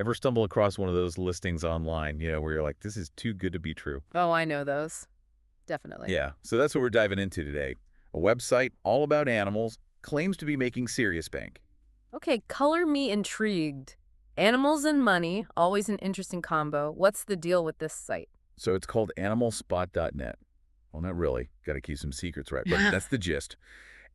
Ever stumble across one of those listings online, where you're like, this is too good to be true? Oh, I know those. Definitely. Yeah, so that's what we're diving into today. A website all about animals claims to be making serious bank. Okay, color me intrigued. Animals and money, always an interesting combo. What's the deal with this site? So it's called animalspot.net. Well, not really. Got to keep some secrets right, but that's the gist.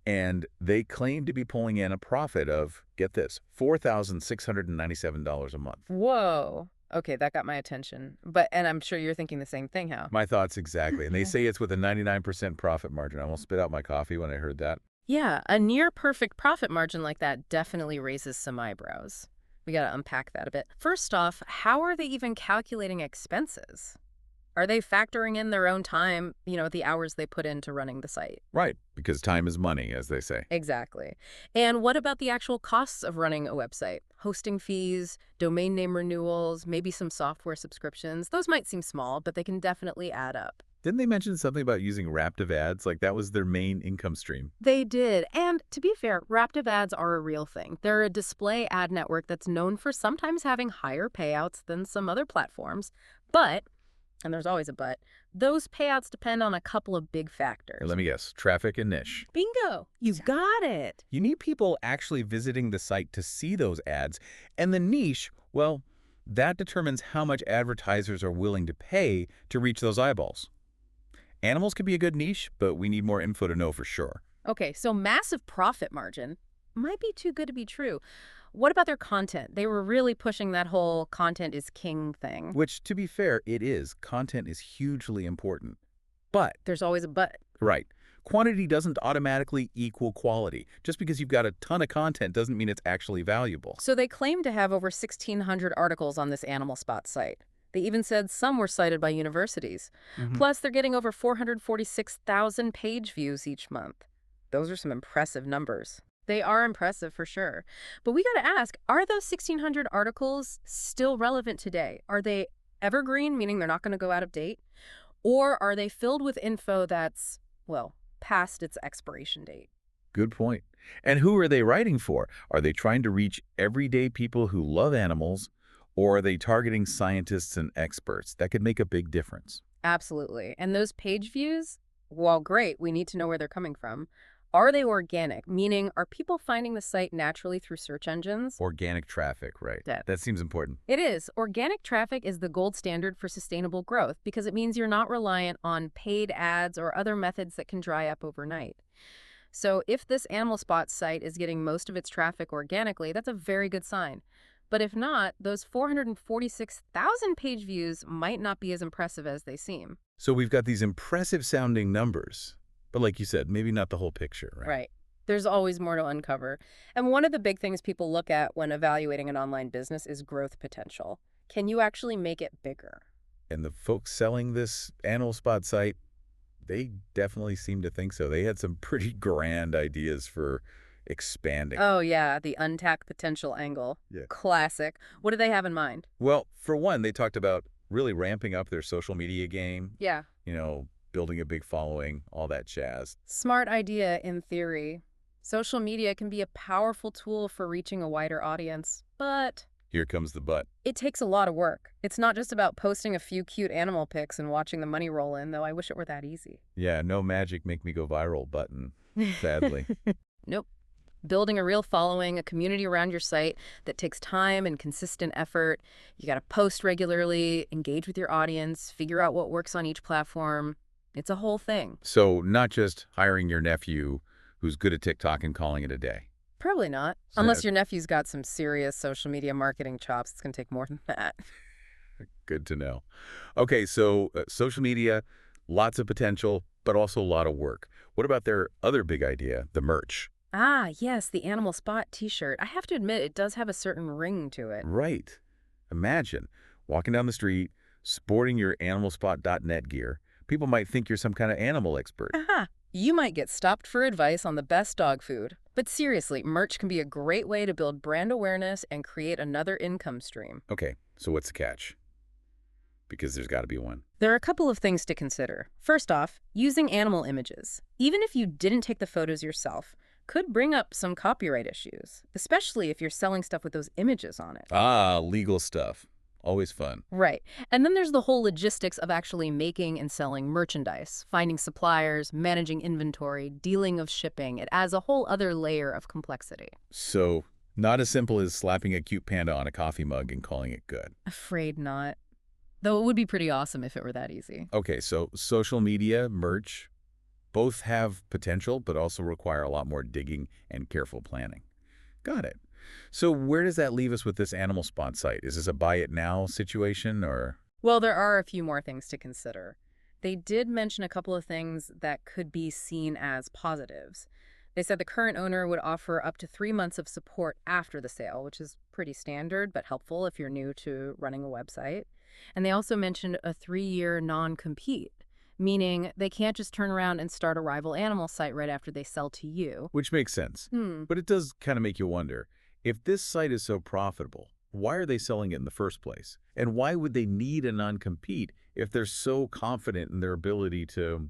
And they claim to be pulling in a profit of, get this, $4,697 a month. Whoa. Okay, that got my attention. And I'm sure you're thinking the same thing, how? My thoughts exactly. And they say it's with a 99% profit margin. I almost spit out my coffee when I heard that. Yeah, a near perfect profit margin like that definitely raises some eyebrows. We got to unpack that a bit. First off, how are they even calculating expenses? Are they factoring in their own time, the hours they put into running the site? Right, because time is money, as they say. Exactly. And what about the actual costs of running a website? Hosting fees, domain name renewals, maybe some software subscriptions. Those might seem small, but they can definitely add up. Didn't they mention something about using Raptive ads? Like that was their main income stream. They did. And to be fair, Raptive ads are a real thing. They're a display ad network that's known for sometimes having higher payouts than some other platforms. But, and there's always a but, those payouts depend on a couple of big factors. Let me guess, traffic and niche. Bingo! You got it. You need people actually visiting the site to see those ads. And the niche, well, that determines how much advertisers are willing to pay to reach those eyeballs. Animals could be a good niche, but we need more info to know for sure. Okay, so massive profit margin might be too good to be true. What about their content? They were really pushing that whole content is king thing. Which, to be fair, it is. Content is hugely important. But, There's always a but. right, quantity doesn't automatically equal quality. Just because you've got a ton of content doesn't mean it's actually valuable. So they claim to have over 1,600 articles on this Animal Spot site. They even said some were cited by universities. Plus, they're getting over 446,000 page views each month. Those are some impressive numbers. They are impressive for sure. But we got to ask, are those 1,600 articles still relevant today? Are they evergreen, meaning they're not going to go out of date? Or are they filled with info that's, well, past its expiration date? Good point. And who are they writing for? Are they trying to reach everyday people who love animals, or are they targeting scientists and experts? That could make a big difference. Absolutely. And those page views, while great, we need to know where they're coming from. Are they organic? Meaning, are people finding the site naturally through search engines? Organic traffic, right? That That seems important. It is. Organic traffic is the gold standard for sustainable growth because it means you're not reliant on paid ads or other methods that can dry up overnight. So if this Animal Spot site is getting most of its traffic organically, that's a very good sign. But if not, those 446,000 page views might not be as impressive as they seem. So we've got these impressive sounding numbers, but like you said, maybe not the whole picture, right? Right. There's always more to uncover. And one of the big things people look at when evaluating an online business is growth potential. Can you actually make it bigger? And the folks selling this Animal Spot site, they definitely seem to think so. They had some pretty grand ideas for expanding. Oh, yeah, the untapped potential angle. Yeah. Classic. What do they have in mind? Well, for one, they talked about really ramping up their social media game, Yeah. building a big following, all that jazz. Smart idea in theory. Social media can be a powerful tool for reaching a wider audience, but Here comes the but. it takes a lot of work. It's not just about posting a few cute animal pics and watching the money roll in, though I wish it were that easy. Yeah, no magic make me go viral button, sadly. Nope. Building a real following, a community around your site that takes time and consistent effort. You got to post regularly, engage with your audience, figure out what works on each platform. It's a whole thing. So not just hiring your nephew who's good at TikTok and calling it a day. Probably not. So Unless your nephew's got some serious social media marketing chops. It's going to take more than that. Good to know. Okay, so social media, lots of potential, but also a lot of work. What about their other big idea, the merch? Ah, yes, the Animal Spot t-shirt. I have to admit, it does have a certain ring to it. Right. Imagine walking down the street, sporting your animalspot.net gear. People might think you're some kind of animal expert. Aha! You might get stopped for advice on the best dog food. But seriously, merch can be a great way to build brand awareness and create another income stream. Okay, so what's the catch? Because there's got to be one. There are a couple of things to consider. First off, using animal images. Even if you didn't take the photos yourself, could bring up some copyright issues, especially if you're selling stuff with those images on it. Ah, legal stuff. Always fun. Right. And then there's the whole logistics of actually making and selling merchandise, finding suppliers, managing inventory, dealing of shipping. It adds a whole other layer of complexity. So, not as simple as slapping a cute panda on a coffee mug and calling it good. Afraid not. Though it would be pretty awesome if it were that easy. Okay, so social media, merch, both have potential, but also require a lot more digging and careful planning. Got it. So where does that leave us with this animal spot site? Is this a buy it now situation or? Well, there are a few more things to consider. They did mention a couple of things that could be seen as positives. They said the current owner would offer up to 3 months of support after the sale, which is pretty standard but helpful if you're new to running a website. And they also mentioned a 3-year non-compete, meaning they can't just turn around and start a rival animal site right after they sell to you. Which makes sense. Hmm. But it does kind of make you wonder, if this site is so profitable, why are they selling it in the first place? And why would they need a non-compete if they're so confident in their ability to,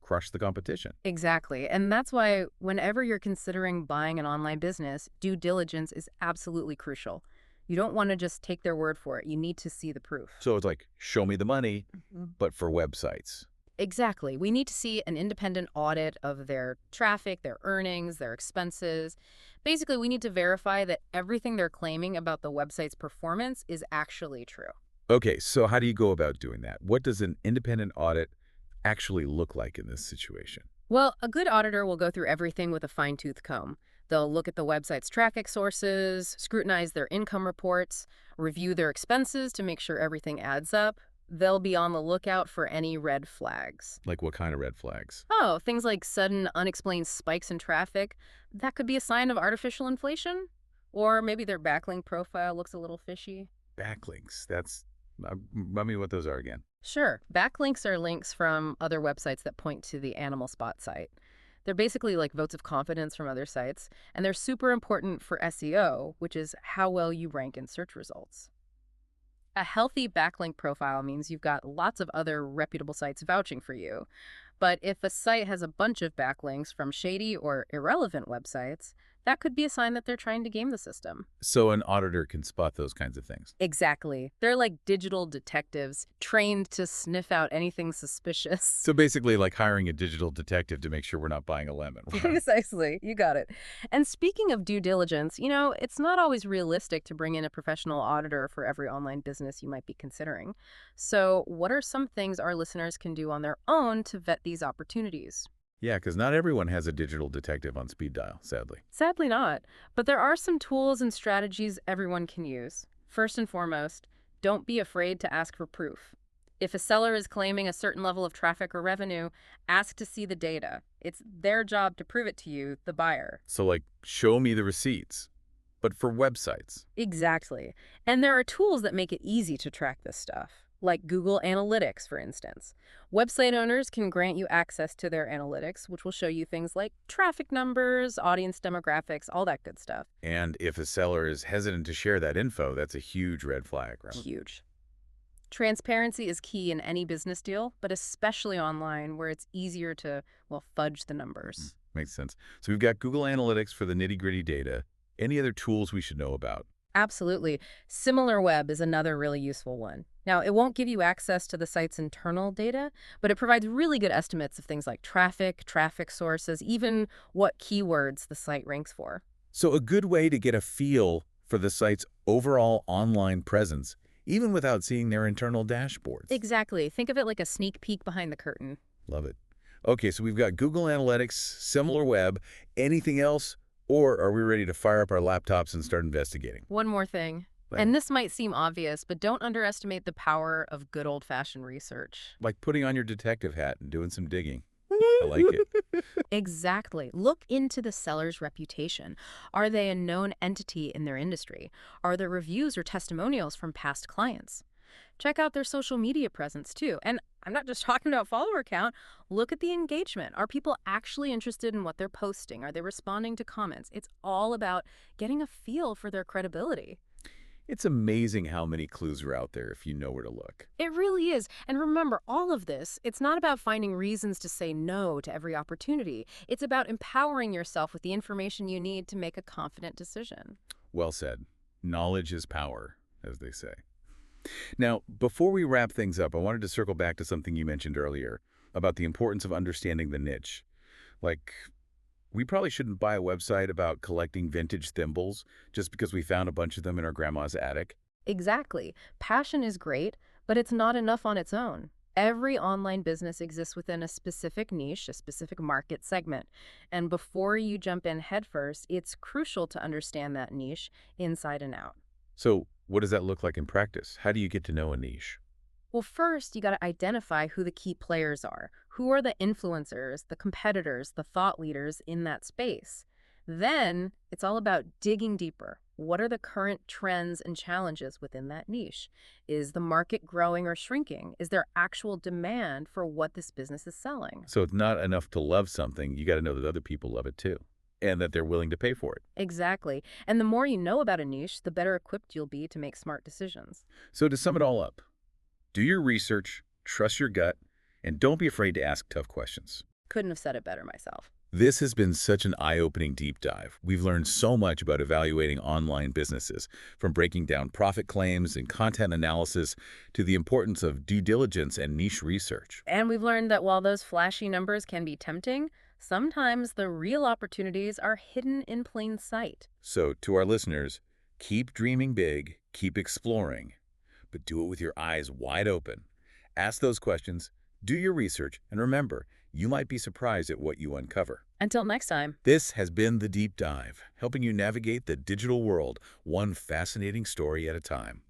crush the competition? Exactly. And that's why whenever you're considering buying an online business, due diligence is absolutely crucial. You don't want to just take their word for it. You need to see the proof. So it's like, show me the money, Mhm. but for websites. Exactly. We need to see an independent audit of their traffic, their earnings, their expenses. Basically, we need to verify that everything they're claiming about the website's performance is actually true. Okay, so how do you go about doing that? What does an independent audit actually look like in this situation? Well, a good auditor will go through everything with a fine-tooth comb. They'll look at the website's traffic sources, scrutinize their income reports, review their expenses to make sure everything adds up. They'll be on the lookout for any red flags. Like what kind of red flags? Oh, things like sudden, unexplained spikes in traffic. That could be a sign of artificial inflation. Or maybe their backlink profile looks a little fishy. Backlinks. Remind me what those are again. Sure, backlinks are links from other websites that point to the Animal Spot site. They're basically like votes of confidence from other sites, and they're super important for SEO, which is how well you rank in search results. A healthy backlink profile means you've got lots of other reputable sites vouching for you. But if a site has a bunch of backlinks from shady or irrelevant websites, that could be a sign that they're trying to game the system. So an auditor can spot those kinds of things. Exactly. They're like digital detectives trained to sniff out anything suspicious. So basically like hiring a digital detective to make sure we're not buying a lemon. Precisely. You got it. And speaking of due diligence, it's not always realistic to bring in a professional auditor for every online business you might be considering. So what are some things our listeners can do on their own to vet these opportunities? Yeah, because not everyone has a digital detective on speed dial, sadly. Sadly not. But there are some tools and strategies everyone can use. First and foremost, don't be afraid to ask for proof. If a seller is claiming a certain level of traffic or revenue, ask to see the data. It's their job to prove it to you, the buyer. So like, show me the receipts, but for websites. Exactly. And there are tools that make it easy to track this stuff, like Google Analytics, for instance. Website owners can grant you access to their analytics, which will show you things like traffic numbers, audience demographics, all that good stuff. And if a seller is hesitant to share that info, that's a huge red flag, right? Huge. Transparency is key in any business deal, but especially online where it's easier to, fudge the numbers. Makes sense. So we've got Google Analytics for the nitty-gritty data. Any other tools we should know about? Absolutely. SimilarWeb is another really useful one. Now, it won't give you access to the site's internal data, but it provides really good estimates of things like traffic sources, even what keywords the site ranks for. So a good way to get a feel for the site's overall online presence, even without seeing their internal dashboards. Exactly. Think of it like a sneak peek behind the curtain. Love it. Okay, so we've got Google Analytics, SimilarWeb. Anything else? Or are we ready to fire up our laptops and start investigating? One more thing. And this might seem obvious, but don't underestimate the power of good old-fashioned research. Like putting on your detective hat and doing some digging. I like it. Exactly. Look into the seller's reputation. Are they a known entity in their industry? Are there reviews or testimonials from past clients? Check out their social media presence, too. And I'm not just talking about follower count. Look at the engagement. Are people actually interested in what they're posting? Are they responding to comments? It's all about getting a feel for their credibility. It's amazing how many clues are out there if you know where to look. It really is. And remember, all of this, it's not about finding reasons to say no to every opportunity. It's about empowering yourself with the information you need to make a confident decision. Well said. Knowledge is power, as they say. Now, before we wrap things up, I wanted to circle back to something you mentioned earlier about the importance of understanding the niche. Like, we probably shouldn't buy a website about collecting vintage thimbles just because we found a bunch of them in our grandma's attic. Exactly. Passion is great, but it's not enough on its own. Every online business exists within a specific niche, a specific market segment. And before you jump in headfirst, it's crucial to understand that niche inside and out. So, what does that look like in practice? How do you get to know a niche? Well, first, you got to identify who the key players are. Who are the influencers, the competitors, the thought leaders in that space? Then it's all about digging deeper. What are the current trends and challenges within that niche? Is the market growing or shrinking? Is there actual demand for what this business is selling? So it's not enough to love something, you got to know that other people love it too, and that they're willing to pay for it. Exactly. And the more you know about a niche, the better equipped you'll be to make smart decisions. So to sum it all up, do your research, trust your gut, and don't be afraid to ask tough questions. Couldn't have said it better myself. This has been such an eye-opening deep dive. We've learned so much about evaluating online businesses, from breaking down profit claims and content analysis to the importance of due diligence and niche research. And we've learned that while those flashy numbers can be tempting, sometimes the real opportunities are hidden in plain sight. So to our listeners, keep dreaming big, keep exploring, but do it with your eyes wide open. Ask those questions, do your research, and remember, you might be surprised at what you uncover. Until next time. This has been The Deep Dive, helping you navigate the digital world, one fascinating story at a time.